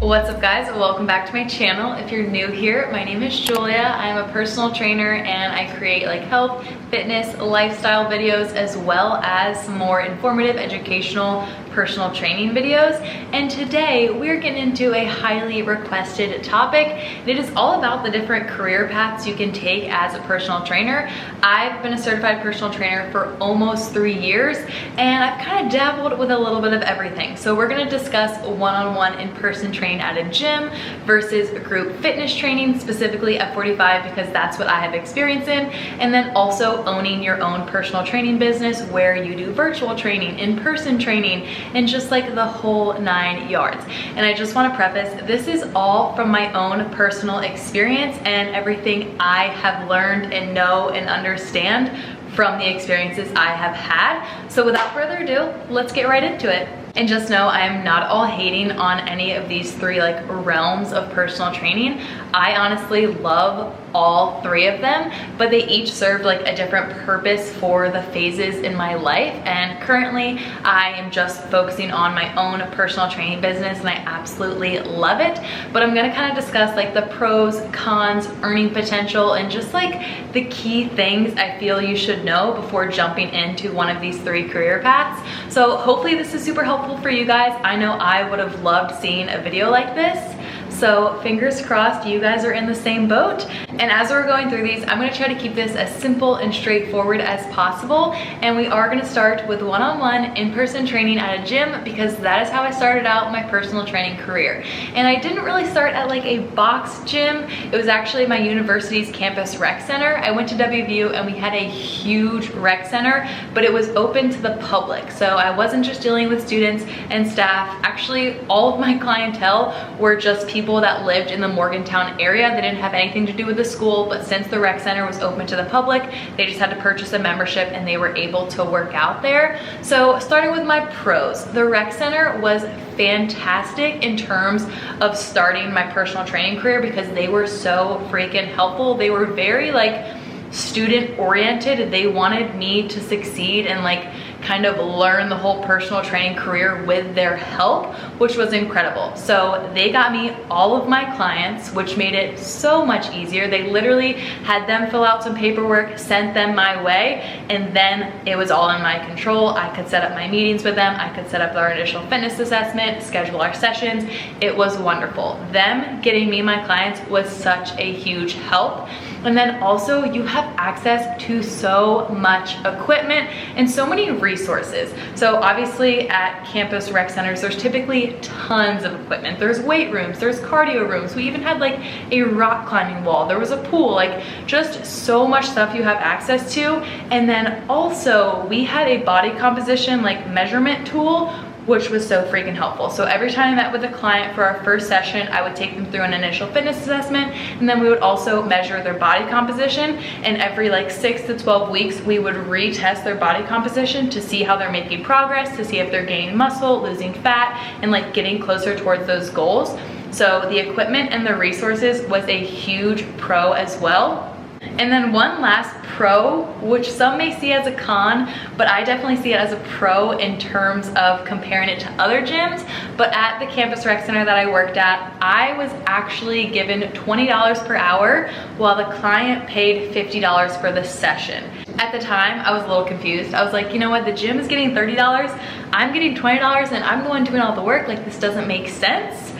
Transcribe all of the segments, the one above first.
What's up guys, welcome back to my channel. If you're new here, my name is Julia. I'm a personal trainer and I create like health, fitness, lifestyle videos as well as some more informative, educational, personal training videos. And today we're getting into a highly requested topic. And it is all about the different career paths you can take as a personal trainer. I've been a certified personal trainer for almost 3 years and I've kind of dabbled with a little bit of everything. So we're going to discuss one-on-one in-person training at a gym versus group fitness training, specifically F45 because that's what I have experience in, and then also owning your own personal training business where you do virtual training, in-person training, and just like the whole 9 yards. And I just want to preface, this is all from my own personal experience and everything I have learned and know and understand from the experiences I have had. So without further ado, let's get right into it. And just know I am not all hating on any of these three like realms of personal training. I honestly love all 3 of them, but they each serve like a different purpose for the phases in my life. And currently I am just focusing on my own personal training business and I absolutely love it. But I'm gonna kind of discuss like the pros, cons, earning potential, and just like the key things I feel you should know before jumping into one of these 3 career paths. So hopefully this is super helpful for you guys. I know I would have loved seeing a video like this. So fingers crossed you guys are in the same boat. And as we're going through these, I'm gonna try to keep this as simple and straightforward as possible. And we are gonna start with one-on-one in-person training at a gym because that is how I started out my personal training career. And I didn't really start at like a box gym. It was actually my university's campus rec center. I went to WVU and we had a huge rec center, but it was open to the public. So I wasn't just dealing with students and staff. Actually, all of my clientele were just people that lived in the Morgantown area. They didn't have anything to do with the school, but since the rec center was open to the public, they just had to purchase a membership and they were able to work out there. So starting with my pros, the rec center was fantastic in terms of starting my personal training career because they were so freaking helpful. They were very like student oriented. They wanted me to succeed and like kind of learn the whole personal training career with their help, which was incredible. So they got me all of my clients, which made it so much easier. They literally had them fill out some paperwork, sent them my way, and then it was all in my control. I could set up my meetings with them. I could set up our initial fitness assessment, schedule our sessions. It was wonderful. Them getting me my clients was such a huge help. And then also you have access to so much equipment and so many resources. So obviously at campus rec centers, there's typically tons of equipment. There's weight rooms, there's cardio rooms. We even had like a rock climbing wall. There was a pool, like just so much stuff you have access to. And then also we had a body composition like measurement tool, which was so freaking helpful. So every time I met with a client for our first session, I would take them through an initial fitness assessment, and then we would also measure their body composition. And every like 6 to 12 weeks, we would retest their body composition to see how they're making progress, to see if they're gaining muscle, losing fat, and like getting closer towards those goals. So the equipment and the resources was a huge pro as well. And then one last pro, which some may see as a con, but I definitely see it as a pro in terms of comparing it to other gyms. But at the campus rec center that I worked at, I was actually given $20 per hour while the client paid $50 for the session. At the time, I was a little confused. I was like, you know what, the gym is getting $30, I'm getting $20, and I'm the one doing all the work. Like, this doesn't make sense.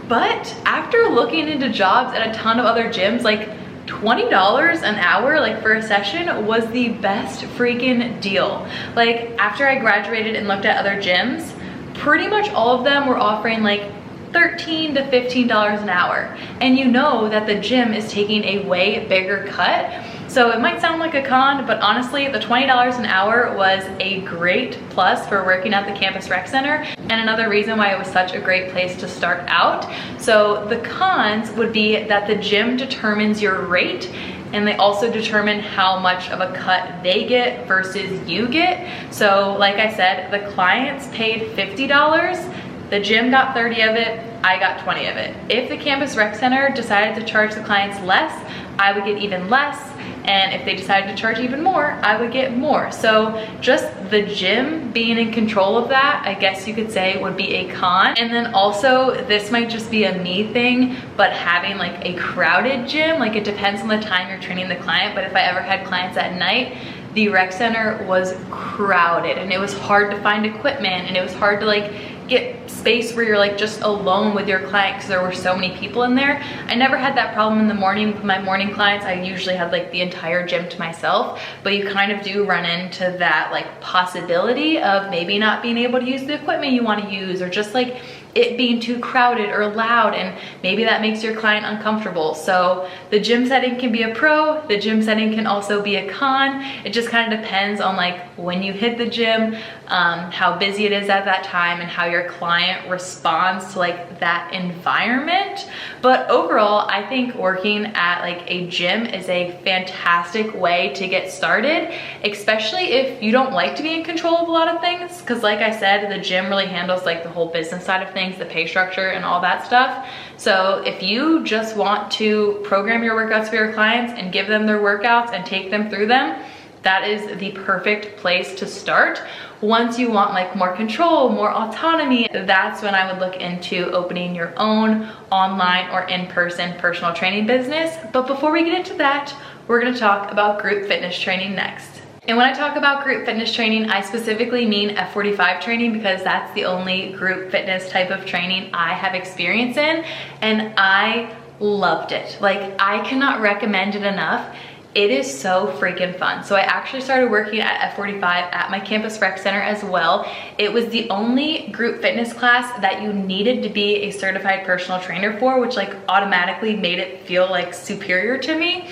But after looking into jobs at a ton of other gyms, like $20 an hour like for a session was the best freaking deal. Like after I graduated and looked at other gyms, pretty much all of them were offering like $13 to $15 an hour. And you know that the gym is taking a way bigger cut. So it might sound like a con, but honestly, the $20 an hour was a great plus for working at the campus rec center, and another reason why it was such a great place to start out. So the cons would be that the gym determines your rate, and they also determine how much of a cut they get versus you get. So like I said, the clients paid $50, the gym got 30 of it, I got 20 of it. If the campus rec center decided to charge the clients less, I would get even less. and if they decided to charge even more, I would get more. So just the gym being in control of that, I guess you could say, would be a con. And then also, this might just be a me thing, but having like a crowded gym, like it depends on the time you're training the client, but if I ever had clients at night, the rec center was crowded and it was hard to find equipment, and it was hard to like get space where you're like just alone with your client because there were so many people in there. I never had that problem in the morning with my morning clients. I usually had like the entire gym to myself, but you kind of do run into that like possibility of maybe not being able to use the equipment you want to use, or just like it being too crowded or loud, and maybe that makes your client uncomfortable. So the gym setting can be a pro, the gym setting can also be a con. It just kind of depends on like when you hit the gym, how busy it is at that time, and how your client responds to like that environment. But overall, I think working at like a gym is a fantastic way to get started, especially if you don't like to be in control of a lot of things, because like I said, the gym really handles like the whole business side of things, the pay structure and all that stuff. So if you just want to program your workouts for your clients and give them their workouts and take them through them, that is the perfect place to start. Once you want like more control, more autonomy, that's when I would look into opening your own online or in-person personal training business. But before we get into that, we're gonna talk about group fitness training next. And when I talk about group fitness training, I specifically mean F45 training, because that's the only group fitness type of training I have experience in, and I loved it. Like, I cannot recommend it enough. It is so freaking fun. So I actually started working at F45 at my campus rec center as well. It was the only group fitness class that you needed to be a certified personal trainer for, which like automatically made it feel like superior to me.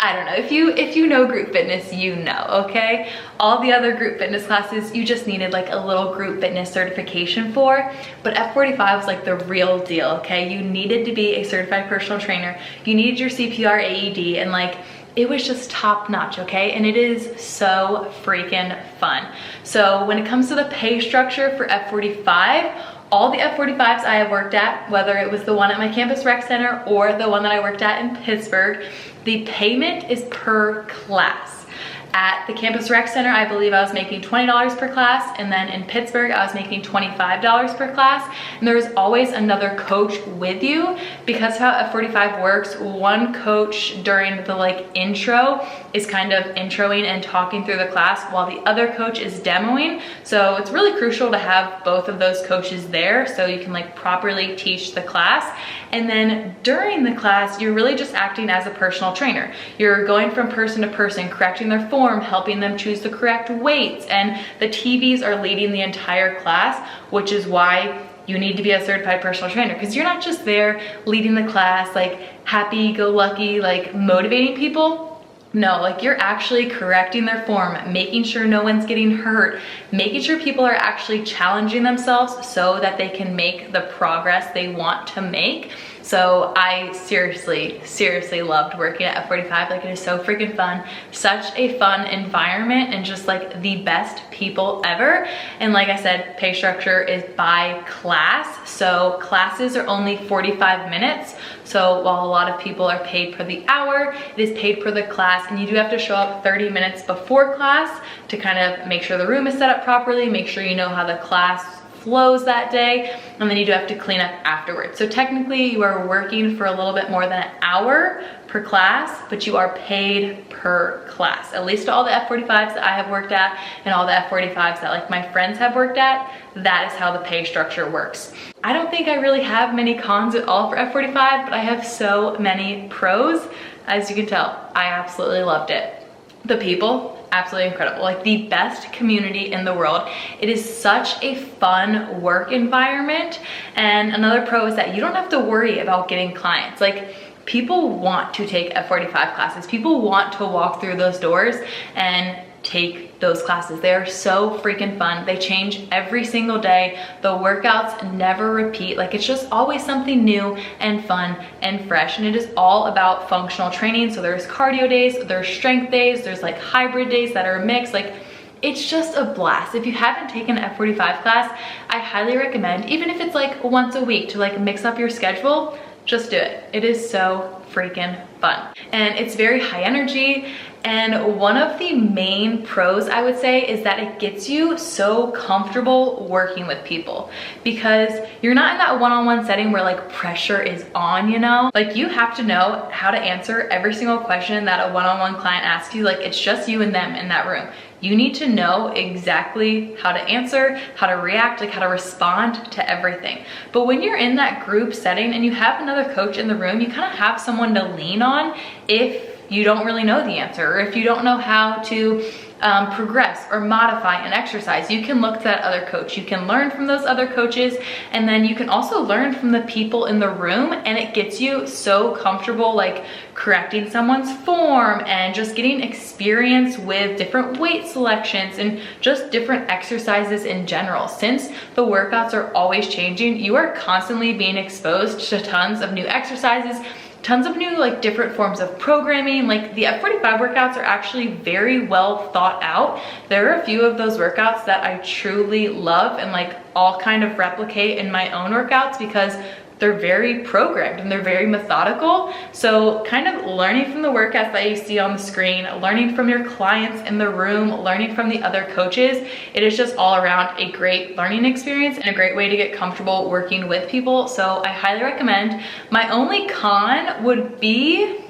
I don't know, if you know group fitness, you know, okay? All the other group fitness classes, you just needed like a little group fitness certification for, but F45 was like the real deal, okay? You needed to be a certified personal trainer, you needed your CPR AED, and like, it was just top notch, okay? And it is so freaking fun. So when it comes to the pay structure for F45, all the F45s I have worked at, whether it was the one at my campus rec center or the one that I worked at in Pittsburgh, the payment is per class. At the campus rec center, I believe I was making $20 per class, and then in Pittsburgh, I was making $25 per class. And there's always another coach with you, because how F45 works, one coach during the like intro is kind of introing and talking through the class while the other coach is demoing. So it's really crucial to have both of those coaches there so you can like properly teach the class. And then during the class, you're really just acting as a personal trainer. You're going from person to person, correcting their form, helping them choose the correct weights, and the TVs are leading the entire class, which is why you need to be a certified personal trainer, because you're not just there leading the class, like happy-go-lucky, like motivating people. No, like you're actually correcting their form, making sure no one's getting hurt, making sure people are actually challenging themselves so that they can make the progress they want to make. So I seriously loved working at F45. Like, it is so freaking fun, such a fun environment, and just like the best people ever. And like I said, pay structure is by class. So classes are only 45 minutes. So while a lot of people are paid per the hour, it is paid per the class, and you do have to show up 30 minutes before class to kind of make sure the room is set up properly, make sure you know how the class flows that day, and then you do have to clean up afterwards. So technically you are working for a little bit more than an hour per class, but you are paid per class. At least all the F45s that I have worked at and all the F45s that like my friends have worked at, that is how the pay structure works. I don't think I really have many cons at all for F45, but I have so many pros. As you can tell, I absolutely loved it. The people, absolutely incredible, like the best community in the world. It is such a fun work environment. And another pro is that you don't have to worry about getting clients. Like, people want to take F45 classes. People want to walk through those doors and take those classes. They are so freaking fun. They change every single day. The workouts never repeat. Like, it's just always something new and fun and fresh. And it is all about functional training. So there's cardio days, there's strength days, there's like hybrid days that are mixed. Like, it's just a blast. If you haven't taken an F45 class, I highly recommend, even if it's like once a week, to like mix up your schedule. Just do it. It is so freaking fun. And it's very high energy. And one of the main pros, I would say, is that it gets you so comfortable working with people, because you're not in that one-on-one setting where like pressure is on, you know? Like you have to know how to answer every single question that a one-on-one client asks you. Like it's just you and them in that room. You need to know exactly how to answer, how to react, like how to respond to everything. But when you're in that group setting and you have another coach in the room, you kind of have someone to lean on if you don't really know the answer, or if you don't know how to progress or modify an exercise. You can look to that other coach. You can learn from those other coaches, and then you can also learn from the people in the room, and it gets you so comfortable like correcting someone's form and just getting experience with different weight selections and just different exercises in general. Since the workouts are always changing, you are constantly being exposed to tons of new exercises, tons of new like different forms of programming. Like the F45 workouts are actually very well thought out. There are a few of those workouts that I truly love and like all kind of replicate in my own workouts because they're very programmed and they're very methodical. So kind of learning from the workouts that you see on the screen, learning from your clients in the room, learning from the other coaches, it is just all around a great learning experience and a great way to get comfortable working with people. So I highly recommend. My only con would be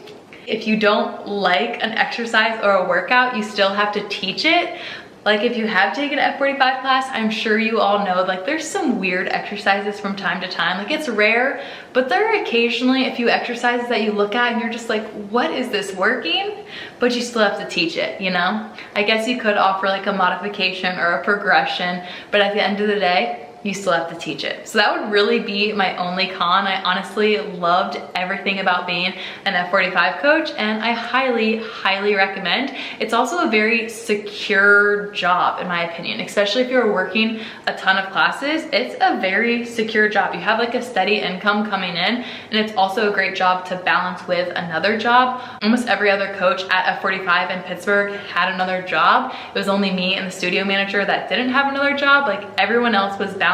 if you don't like an exercise or a workout, you still have to teach it. Like if you have taken an F45 class, I'm sure you all know like there's some weird exercises from time to time. Like it's rare, but there are occasionally a few exercises that you look at and you're just like, what is this working? But you still have to teach it, you know? I guess you could offer like a modification or a progression, but at the end of the day, you still have to teach it. So that would really be my only con. I honestly loved everything about being an F45 coach, and I highly, highly recommend. It's also a very secure job in my opinion, especially if you're working a ton of classes. It's a very secure job. You have like a steady income coming in, and it's also a great job to balance with another job. Almost every other coach at F45 in Pittsburgh had another job. It was only me and the studio manager that didn't have another job. Like everyone else was balancing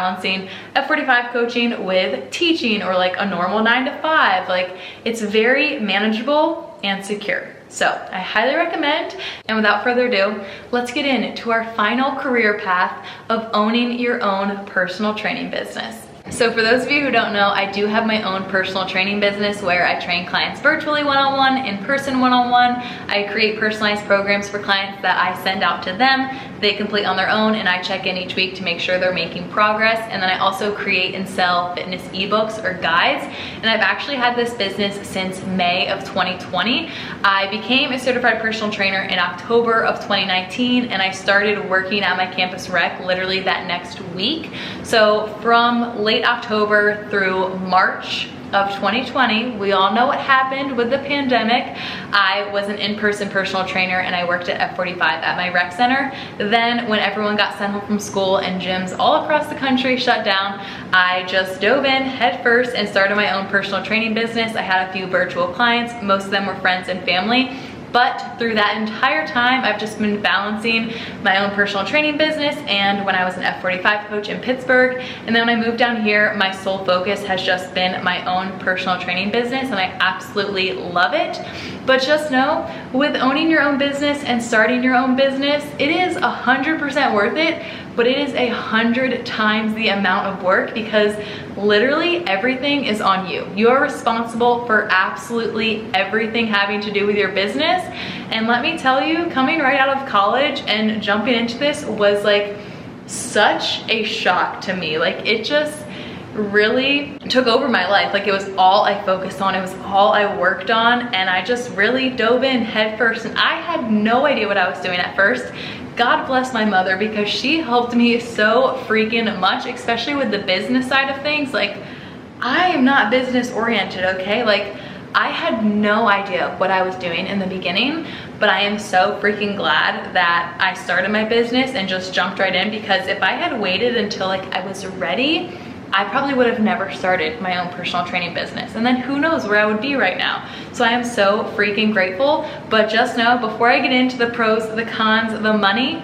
F45 coaching with teaching or like a normal 9 to 5. Like it's very manageable and secure. So I highly recommend. And without further ado, let's get into our final career path of owning your own personal training business. So for those of you who don't know, I do have my own personal training business where I train clients virtually one-on-one, in-person one-on-one. I create personalized programs for clients that I send out to them. They complete on their own, and I check in each week to make sure they're making progress. And then I also create and sell fitness ebooks or guides. And I've actually had this business since May of 2020. I became a certified personal trainer in October of 2019, and I started working at my campus rec literally that next week. So from late October through March of 2020, we all know what happened with the pandemic. I was an in-person personal trainer and I worked at F45 at my rec center. Then when everyone got sent home from school and gyms all across the country shut down, I just dove in head first and started my own personal training business. I had a few virtual clients. Most of them were friends and family. But through that entire time, I've just been balancing my own personal training business and when I was an F45 coach in Pittsburgh. And then when I moved down here, my sole focus has just been my own personal training business, and I absolutely love it. But just know, with owning your own business and starting your own business, it is 100% worth it, but it is 100 times the amount of work because literally everything is on you. You are responsible for absolutely everything having to do with your business. And let me tell you, coming right out of college and jumping into this was like such a shock to me. Like it just really took over my life. Like it was all I focused on, it was all I worked on, and I just really dove in head first. And I had no idea what I was doing at first. God bless my mother because she helped me so freaking much, especially with the business side of things. Like I am not business oriented, okay? Like I had no idea what I was doing in the beginning, but I am so freaking glad that I started my business and just jumped right in, because if I had waited until like I was ready, I probably would have never started my own personal training business. And then who knows where I would be right now. So I am so freaking grateful. But just know, before I get into the pros, the cons, the money,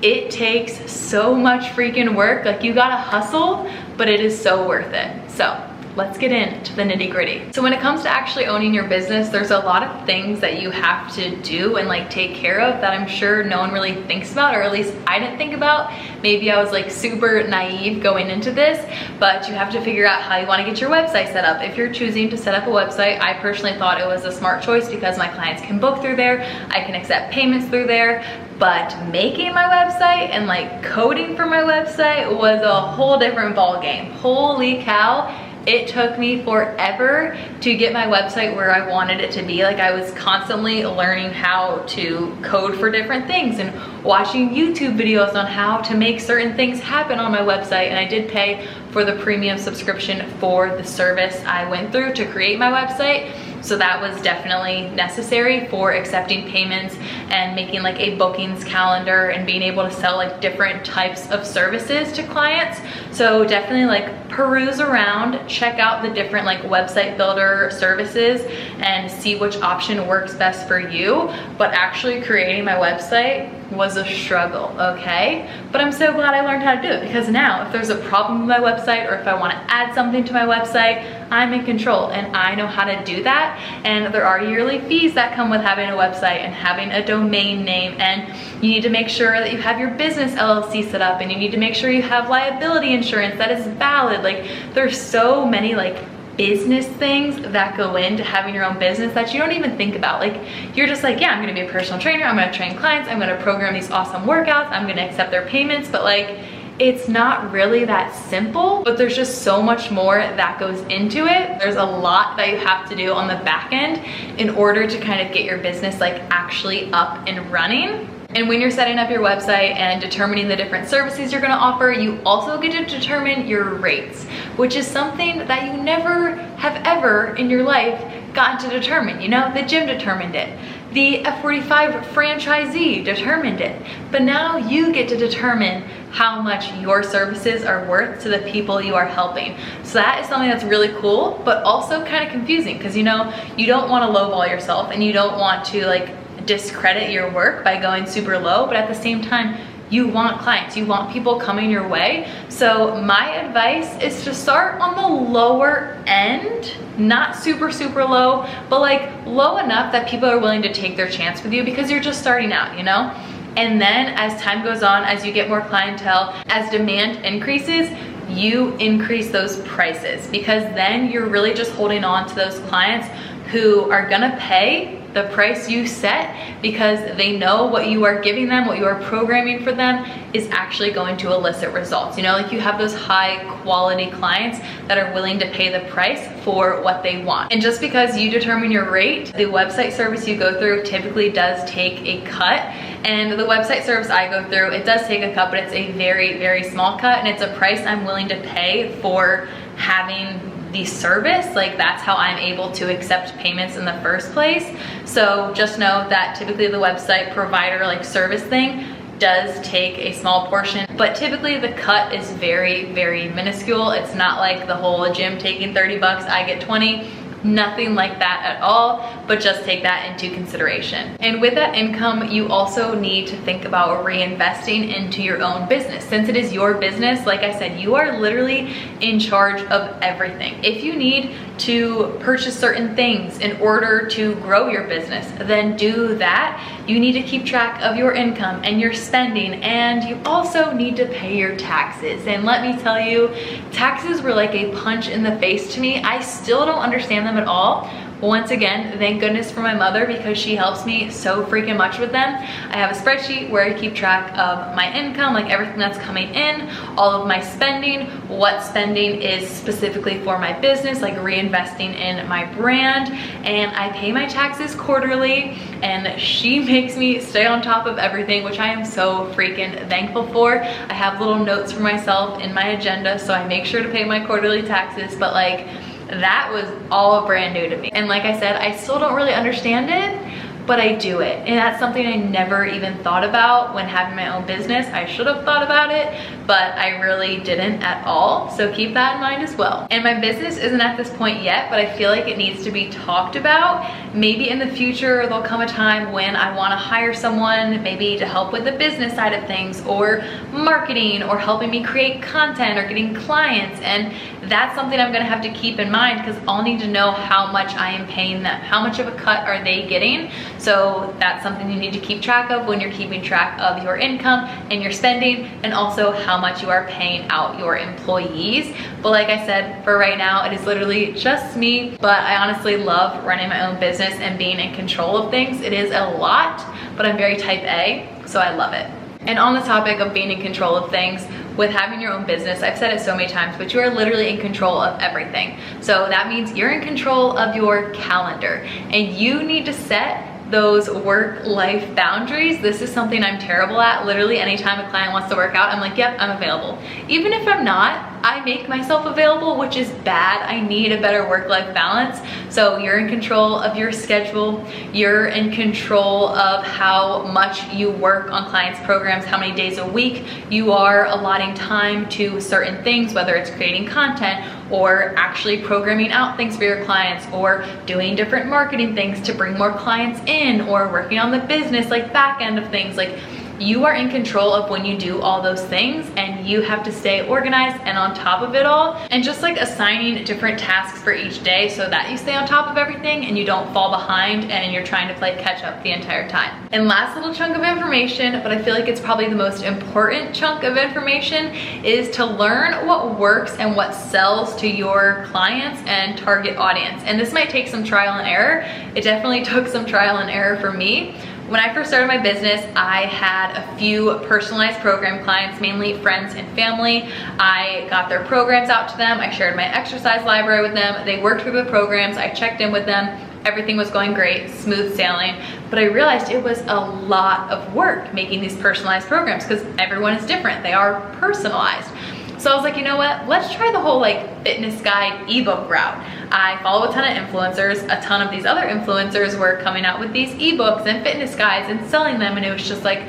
it takes so much freaking work. Like you gotta hustle, but it is so worth it. So let's get into the nitty gritty. So when it comes to actually owning your business, there's a lot of things that you have to do and like take care of that I'm sure no one really thinks about, or at least I didn't think about. Maybe I was like super naive going into this, but you have to figure out how you want to get your website set up. If you're choosing to set up a website, I personally thought it was a smart choice because my clients can book through there, I can accept payments through there. But making my website and like coding for my website was a whole different ball game. Holy cow. It took me forever to get my website where I wanted it to be. Like, I was constantly learning how to code for different things and watching YouTube videos on how to make certain things happen on my website. And I did pay for the premium subscription for the service I went through to create my website. So that was definitely necessary for accepting payments and making like a bookings calendar and being able to sell like different types of services to clients. So definitely like peruse around, check out the different like website builder services and see which option works best for you. But actually creating my website was a struggle, okay? But I'm so glad I learned how to do it, because now if there's a problem with my website or if I want to add something to my website, I'm in control and I know how to do that. And there are yearly fees that come with having a website and having a domain name, and you need to make sure that you have your business LLC set up, and you need to make sure you have liability insurance that is valid. Like, there's so many like business things that go into having your own business that you don't even think about. Like, you're just like, yeah, I'm gonna be a personal trainer, I'm gonna train clients, I'm gonna program these awesome workouts, I'm gonna accept their payments, but like, it's not really that simple. But there's just so much more that goes into it. There's a lot that you have to do on the back end in order to kind of get your business like actually up and running. And when you're setting up your website and determining the different services you're gonna offer, you also get to determine your rates, which is something that you never have ever in your life gotten to determine. You know, the gym determined it. The F45 franchisee determined it. But now you get to determine how much your services are worth to the people you are helping. So that is something that's really cool, but also kind of confusing, because you know, you don't want to lowball yourself and you don't want to like discredit your work by going super low, but at the same time, you want clients, you want people coming your way. So my advice is to start on the lower end, not super, super low, but like low enough that people are willing to take their chance with you because you're just starting out, you know? And then as time goes on, as you get more clientele, as demand increases, you increase those prices, because then you're really just holding on to those clients who are gonna pay the price you set because they know what you are giving them, what you are programming for them is actually going to elicit results. You know, like you have those high quality clients that are willing to pay the price for what they want. And just because you determine your rate, the website service you go through typically does take a cut. And the website service I go through, it does take a cut, but it's a very, very small cut, and it's a price I'm willing to pay for having the service. Like, that's how I'm able to accept payments in the first place. So just know that typically the website provider like service thing does take a small portion, but typically the cut is very, very minuscule. It's not like the whole gym taking 30 bucks, I get 20. Nothing like that at all, but just take that into consideration. And with that income, you also need to think about reinvesting into your own business. Since it is your business, like I said, you are literally in charge of everything. If you need to purchase certain things in order to grow your business, then do that. You need to keep track of your income and your spending, and you also need to pay your taxes. And let me tell you, taxes were like a punch in the face to me. I still don't understand them at all. Once again, thank goodness for my mother, because she helps me so freaking much with them. I have a spreadsheet where I keep track of my income, like everything that's coming in, all of my spending, what spending is specifically for my business, like reinvesting in my brand, and I pay my taxes quarterly, and she makes me stay on top of everything, which I am so freaking thankful for. I have little notes for myself in my agenda, so I make sure to pay my quarterly taxes, but like, that was all brand new to me. And like I said, I still don't really understand it, but I do it. And that's something I never even thought about when having my own business. I should have thought about it, but I really didn't at all. So keep that in mind as well. And my business isn't at this point yet, but I feel like it needs to be talked about. Maybe in the future, there'll come a time when I want to hire someone, maybe to help with the business side of things, or marketing, or helping me create content, or getting clients. And that's something I'm gonna have to keep in mind, because I'll need to know how much I am paying them. How much of a cut are they getting? So that's something you need to keep track of when you're keeping track of your income and your spending, and also how much you are paying out your employees. But like I said, for right now, it is literally just me. But I honestly love running my own business and being in control of things. It is a lot, but I'm very type A, so I love it. And on the topic of being in control of things, with having your own business, I've said it so many times, but you are literally in control of everything. So that means you're in control of your calendar, and you need to set those work-life boundaries. This is something I'm terrible at. Literally anytime a client wants to work out, I'm like, yep, I'm available. Even if I'm not, I make myself available, which is bad. I need a better work-life balance. So you're in control of your schedule. You're in control of how much you work on clients' programs, how many days a week you are allotting time to certain things, whether it's creating content or actually programming out things for your clients, or doing different marketing things to bring more clients in, or working on the business, like back end of things. Like, you are in control of when you do all those things, and you have to stay organized and on top of it all, and just like assigning different tasks for each day so that you stay on top of everything and you don't fall behind and you're trying to play catch up the entire time. And last little chunk of information, but I feel like it's probably the most important chunk of information, is to learn what works and what sells to your clients and target audience. And this might take some trial and error. It definitely took some trial and error for me. When I first started my business, I had a few personalized program clients, mainly friends and family. I got their programs out to them. I shared my exercise library with them. They worked through the programs. I checked in with them. Everything was going great, smooth sailing. But I realized it was a lot of work making these personalized programs, because everyone is different. They are personalized. So I was like, you know what? Let's try the whole like fitness guide ebook route. I follow a ton of influencers. A ton of these other influencers were coming out with these ebooks and fitness guides and selling them, and it was just like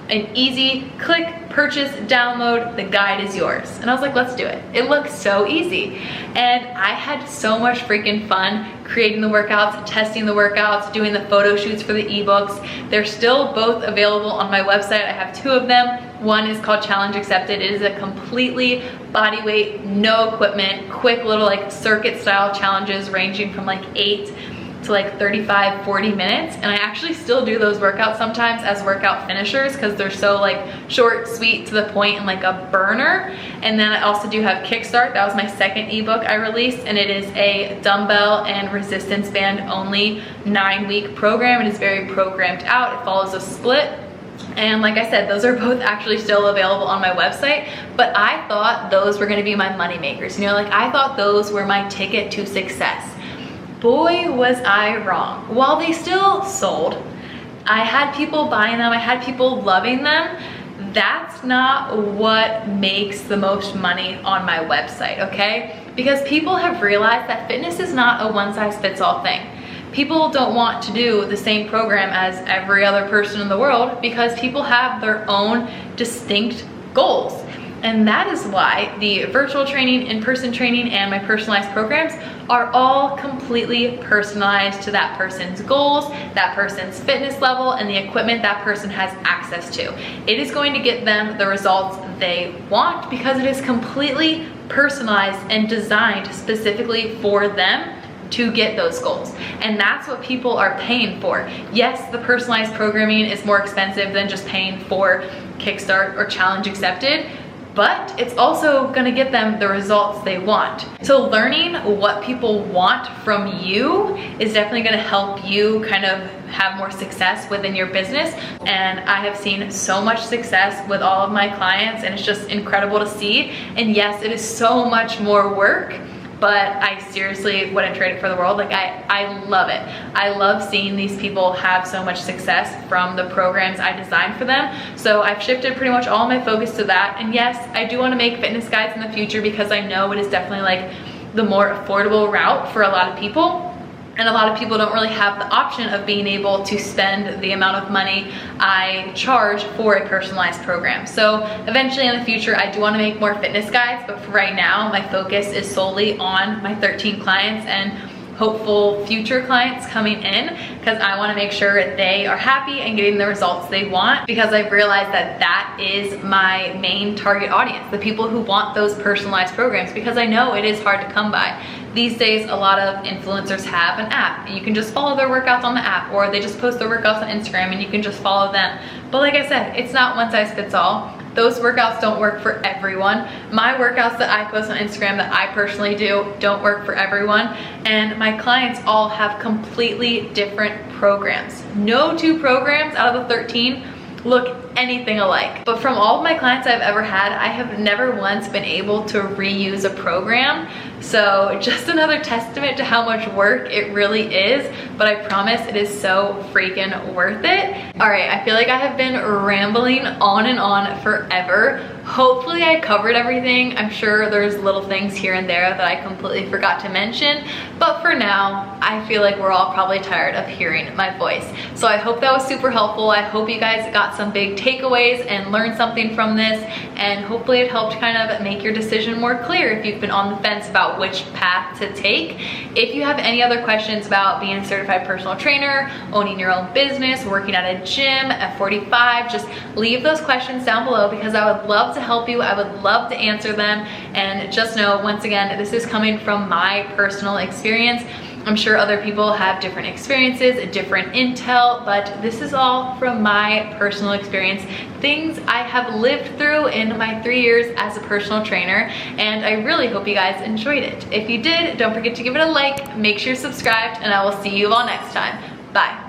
an easy click, purchase, download, the guide is yours. And I was like, let's do it. It looks so easy. And I had so much freaking fun creating the workouts, testing the workouts, doing the photo shoots for the ebooks. They're still both available on my website. I have two of them. One is called Challenge Accepted. It is a completely body weight, no equipment, quick little like circuit style challenges ranging from like 8 to like 35, 40 minutes. And I actually still do those workouts sometimes as workout finishers, because they're so like short, sweet, to the point, and like a burner. And then I also do have Kickstart. That was my second ebook I released, and it is a dumbbell and resistance band only 9-week program. It is very programmed out. It follows a split. And like I said, those are both actually still available on my website, but I thought those were gonna be my money makers. You know, like I thought those were my ticket to success. Boy, was I wrong. While they still sold, I had people buying them, I had people loving them. That's not what makes the most money on my website, okay? Because people have realized that fitness is not a one-size-fits-all thing. People don't want to do the same program as every other person in the world, because people have their own distinct goals. And that is why the virtual training, in-person training, and my personalized programs are all completely personalized to that person's goals, that person's fitness level, and the equipment that person has access to. It is going to get them the results they want, because it is completely personalized and designed specifically for them to get those goals. And that's what people are paying for. Yes, the personalized programming is more expensive than just paying for Kickstart or Challenge Accepted, but it's also gonna get them the results they want. So learning what people want from you is definitely gonna help you kind of have more success within your business. And I have seen so much success with all of my clients, and it's just incredible to see. And yes, it is so much more work, but I seriously wouldn't trade it for the world. Like I love it. I love seeing these people have so much success from the programs I designed for them. So I've shifted pretty much all my focus to that. And yes, I do want to make fitness guides in the future, because I know it is definitely like the more affordable route for a lot of people. And a lot of people don't really have the option of being able to spend the amount of money I charge for a personalized program. So eventually in the future, I do want to make more fitness guides, but for right now, my focus is solely on my 13 clients and hopeful future clients coming in, because I want to make sure they are happy and getting the results they want, because I've realized that that is my main target audience, the people who want those personalized programs, because I know it is hard to come by. These days, a lot of influencers have an app and you can just follow their workouts on the app, or they just post their workouts on Instagram and you can just follow them. But like I said, it's not one size fits all. Those workouts don't work for everyone. My workouts that I post on Instagram that I personally do don't work for everyone. And my clients all have completely different programs. No two programs out of the 13 look anything alike. But from all of my clients I've ever had, I have never once been able to reuse a program. So just another testament to how much work it really is, but I promise it is so freaking worth it. All right, I feel like I have been rambling on and on forever. Hopefully I covered everything. I'm sure there's little things here and there that I completely forgot to mention, but for now, I feel like we're all probably tired of hearing my voice. So I hope that was super helpful. I hope you guys got some big takeaways and learned something from this, and hopefully it helped kind of make your decision more clear if you've been on the fence about which path to take. If you have any other questions about being a certified personal trainer, owning your own business, working at a gym, F45, just leave those questions down below, because I would love to help you. I would love to answer them. And just know, once again, this is coming from my personal experience. I'm sure other people have different experiences, different intel, but this is all from my personal experience, things I have lived through in my 3 years as a personal trainer, and I really hope you guys enjoyed it. If you did, don't forget to give it a like, make sure you're subscribed, and I will see you all next time. Bye.